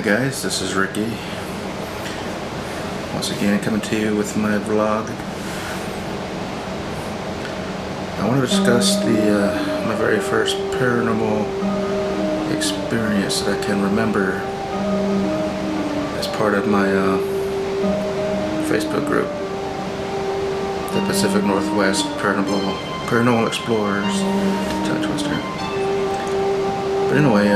guys, this is Ricky. Once again coming to you with my vlog. I want to discuss my very first paranormal experience that I can remember as part of my Facebook group, the Pacific Northwest Paranormal Explorers. Tongue twister. But anyway,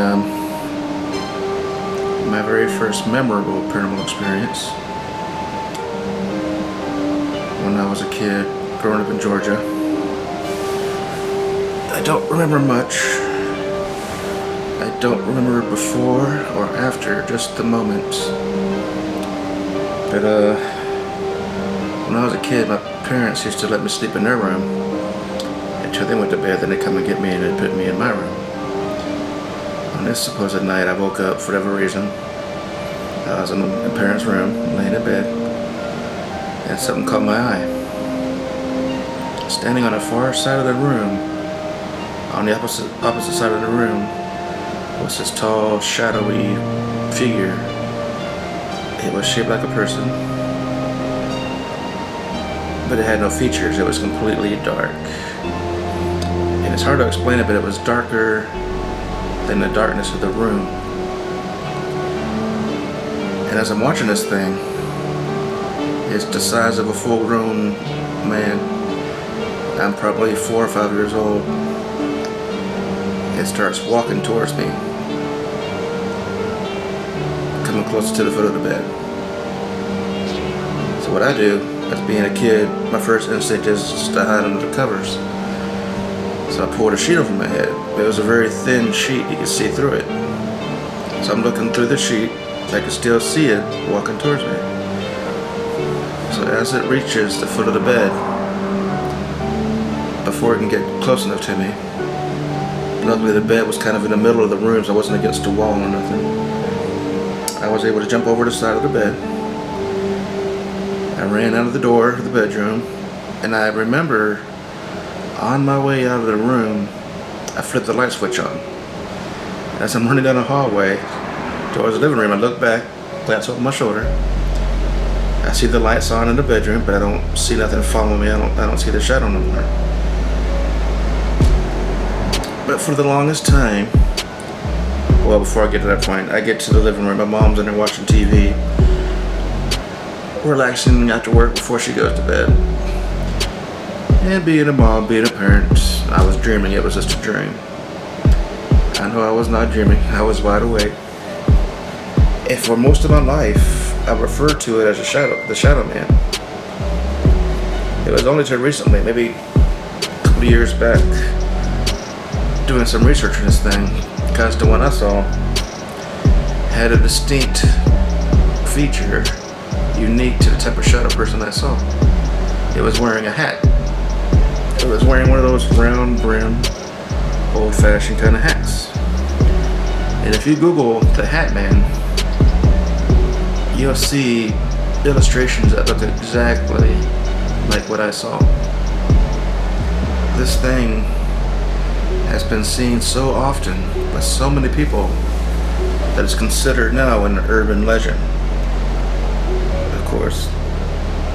my very first memorable paranormal experience when I was a kid growing up in Georgia. I don't remember much. I don't remember before or after, just the moment. But when I was a kid, my parents used to let me sleep in their room until they went to bed. Then they'd come and get me and they'd put me in my room. On this supposed night, I woke up for whatever reason. I was in my parents' room, laying in bed, and something caught my eye. Standing on the far side of the room, on the opposite side of the room, was this tall, shadowy figure. It was shaped like a person, but it had no features. It was completely dark. And it's hard to explain it, but it was darker than the darkness of the room. And as I'm watching this thing, it's the size of a full-grown man. I'm probably 4 or 5 years old. It starts walking towards me, coming closer to the foot of the bed. So what I do, as being a kid, my first instinct is just to hide under the covers. So I pulled a sheet over my head. It was a very thin sheet, you could see through it. So I'm looking through the sheet, I could still see it walking towards me. So as it reaches the foot of the bed, before it can get close enough to me, luckily the bed was kind of in the middle of the room, so I wasn't against the wall or nothing. I was able to jump over the side of the bed. I ran out of the door of the bedroom, and I remember on my way out of the room, I flipped the light switch on. As I'm running down the hallway towards the living room, I look back, glance over my shoulder. I see the lights on in the bedroom, but I don't see nothing following me. I don't see the shadow no more. But for the longest time, well, before I get to that point, I get to the living room. My mom's in there watching TV, relaxing after work before she goes to bed. And being a mom, being a parent, I was dreaming. It was just a dream. I know I was not dreaming. I was wide awake. And for most of my life, I referred to it as the Shadow Man. It was only till recently, maybe a couple of years back, doing some research on this thing, because the one I saw had a distinct feature unique to the type of shadow person I saw. It was wearing a hat. It was wearing one of those round brim, old-fashioned kind of hats. And if you Google the Hat Man, you'll see illustrations that look exactly like what I saw. This thing has been seen so often by so many people that it's considered now an urban legend. Of course,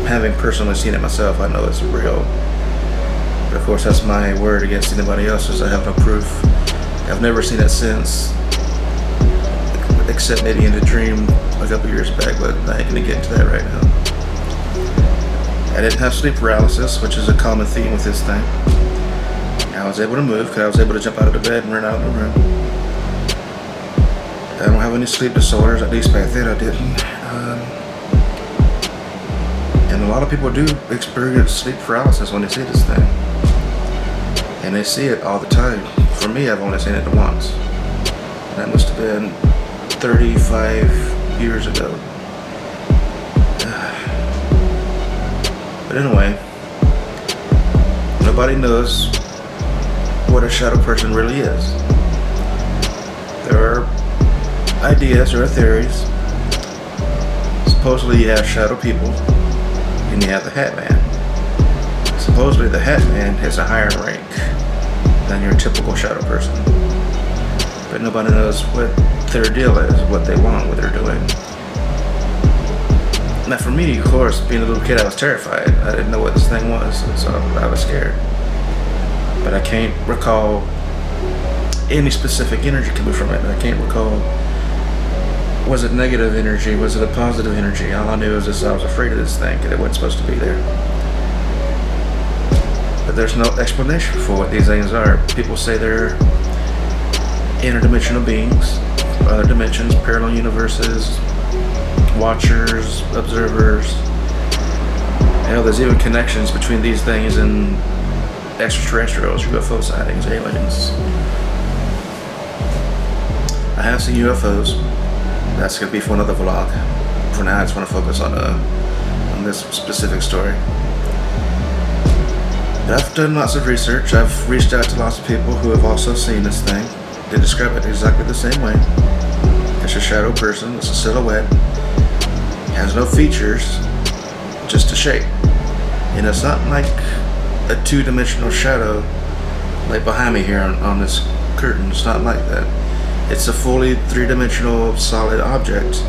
having personally seen it myself, I know it's real. But of course, that's my word against anybody else's. I have no proof. I've never seen it since, except maybe in a dream a couple years back, but I ain't gonna get into that right now. I didn't have sleep paralysis, which is a common theme with this thing. I was able to move because I was able to jump out of the bed and run out of the room. I don't have any sleep disorders, at least back then I didn't. And a lot of people do experience sleep paralysis when they see this thing. And they see it all the time. For me, I've only seen it once. That must have been 35 years ago. But anyway, nobody knows what a shadow person really is. There are ideas, there are theories. Supposedly you have shadow people, and you have the Hat Man. Supposedly the Hat Man has a higher rank than your typical shadow person. But nobody knows what their deal is, what they want, what they're doing. Now for me, of course, being a little kid, I was terrified. I didn't know what this thing was, so I was scared. But I can't recall any specific energy coming from it. I can't recall, was it negative energy, was it a positive energy? All I knew was just I was afraid of this thing, and it wasn't supposed to be there. But there's no explanation for what these things are. People say they're interdimensional beings, other dimensions, parallel universes, watchers, observers. You know, there's even connections between these things and extraterrestrials, UFO sightings, aliens. I have seen UFOs. That's going to be for another vlog. For now, I just want to focus on this specific story. But I've done lots of research. I've reached out to lots of people who have also seen this thing. They describe it exactly the same way. It's a shadow person. It's a silhouette. It has no features, just a shape. And it's not like a two-dimensional shadow like behind me here on this curtain. It's not like that. It's a fully three-dimensional solid object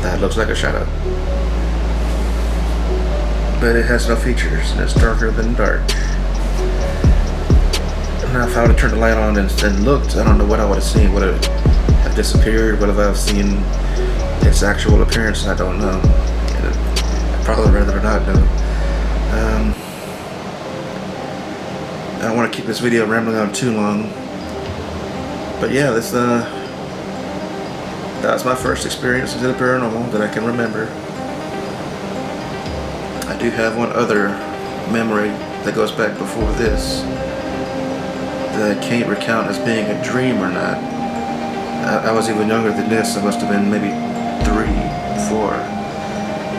that looks like a shadow. But it has no features, and it's darker than dark. Now if I would have turned the light on and looked, I don't know what I would have seen. Would it have disappeared? Would I have seen its actual appearance? I don't know. I'd probably rather not know. I don't want to keep this video rambling on too long. But yeah, that was my first experience with the paranormal that I can remember. I do have one other memory that goes back before this that I can't recount as being a dream or not. I was even younger than this. I must have been maybe 3, 4.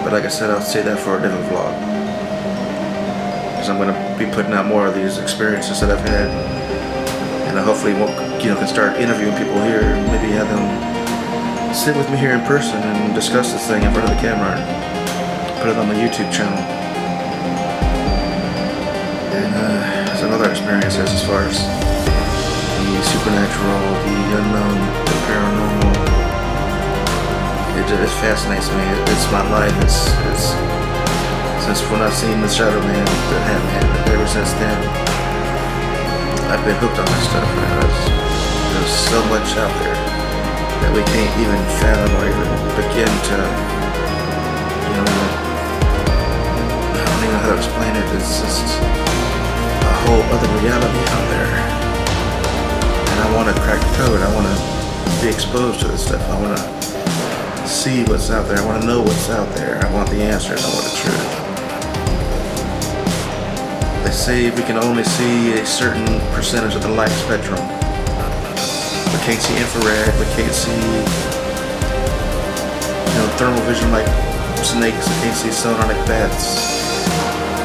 But like I said, I'll say that for a different vlog. Because I'm going to be putting out more of these experiences that I've had. And I hopefully can start interviewing people here. Maybe have them sit with me here in person and discuss this thing in front of the camera and put it on my YouTube channel. And there's another experience as far as the supernatural, the unknown, the paranormal. It fascinates me. It's my life. It's since when I've seen the Shadow Man, the Hat Man, ever since then, I've been hooked on this stuff. There's so much out there that we can't even fathom or even begin to, I don't even know how to explain it. It's just a whole other reality out there. And I want to crack the code. I want to be exposed to this stuff. I want to see what's out there. I want to know what's out there. I want the answers. I want the truth. They say we can only see a certain percentage of the light spectrum. We can't see infrared. We can't see, thermal vision like snakes. We can't see sonic bats.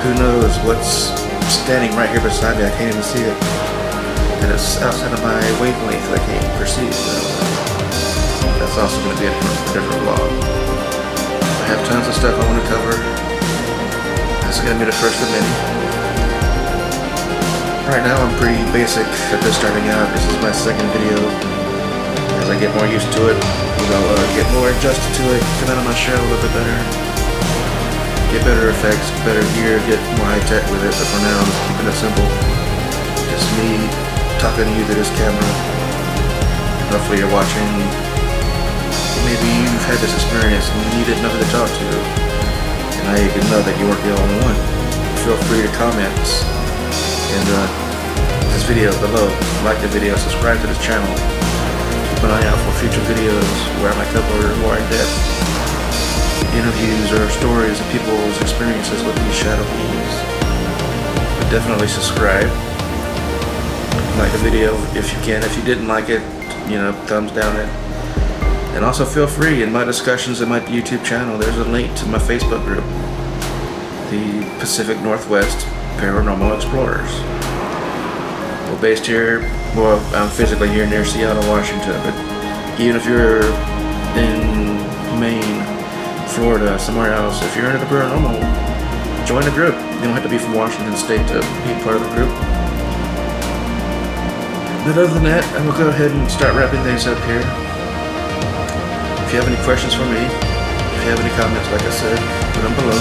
Who knows what's standing right here beside me? I can't even see it. And it's outside of my wavelength that I can't even perceive. That's also going to be a different vlog. I have tons of stuff I want to cover. This is going to be the first of many. Right now I'm pretty basic at this starting out. This is my second video. As I get more used to it, get more adjusted to it, come out of my shell a little bit better. Get better effects, better gear, get more high tech with it. But for now I'm just keeping it simple. Just me talking to you through this camera. Hopefully you're watching. Maybe you've had this experience and you didn't know who to talk to. And now you can know that you weren't the only one. Feel free to comment in this video below. Like the video, subscribe to this channel. Keep an eye out for future videos where I might cover more in-depth interviews or stories of people's experiences with these shadow beings. But definitely subscribe. Like the video if you can. If you didn't like it, thumbs down it. And also feel free, in my discussions in my YouTube channel, there's a link to my Facebook group, the Pacific Northwest Paranormal Explorers. We're based here, I'm physically here near Seattle, Washington, but even if you're in Maine, Florida, somewhere else, if you're into the paranormal, join the group. You don't have to be from Washington State to be part of the group. But other than that, I'm going to go ahead and start wrapping things up here. If you have any questions for me, if you have any comments, like I said, put them below.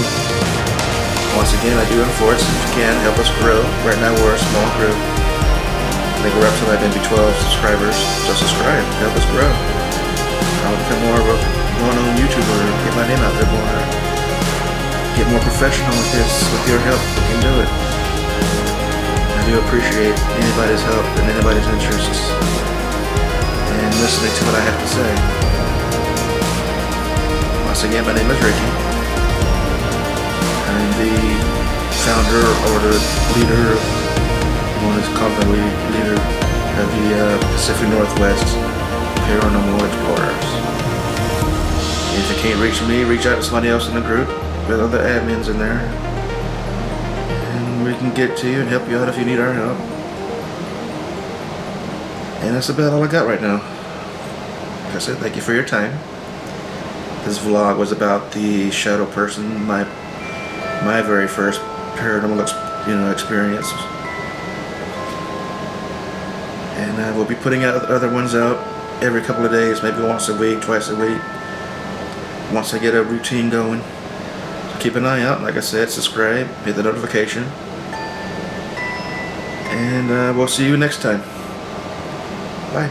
Once again, I do enforce, if you can, help us grow. Right now we're a small group. I think we're up to like maybe 12 subscribers. So subscribe, help us grow. I'll become more of a well-known YouTuber, get my name out there more, get more professional with this. With your help, we can do it. I do appreciate anybody's help and anybody's interests and listening to what I have to say. Once again, my name is Ricky. I'm the founder or the leader, one is called the leader of the Pacific Northwest Paranormal Explorers. If you can't reach me, reach out to somebody else in the group with other admins in there, and we can get to you and help you out if you need our help. And that's about all I got right now. Like I said, thank you for your time. This vlog was about the shadow person, my very first paranormal experience. And we'll be putting out other ones out every couple of days, maybe once a week, twice a week, once I get a routine going. So keep an eye out, like I said, subscribe, hit the notification, and we'll see you next time. Bye.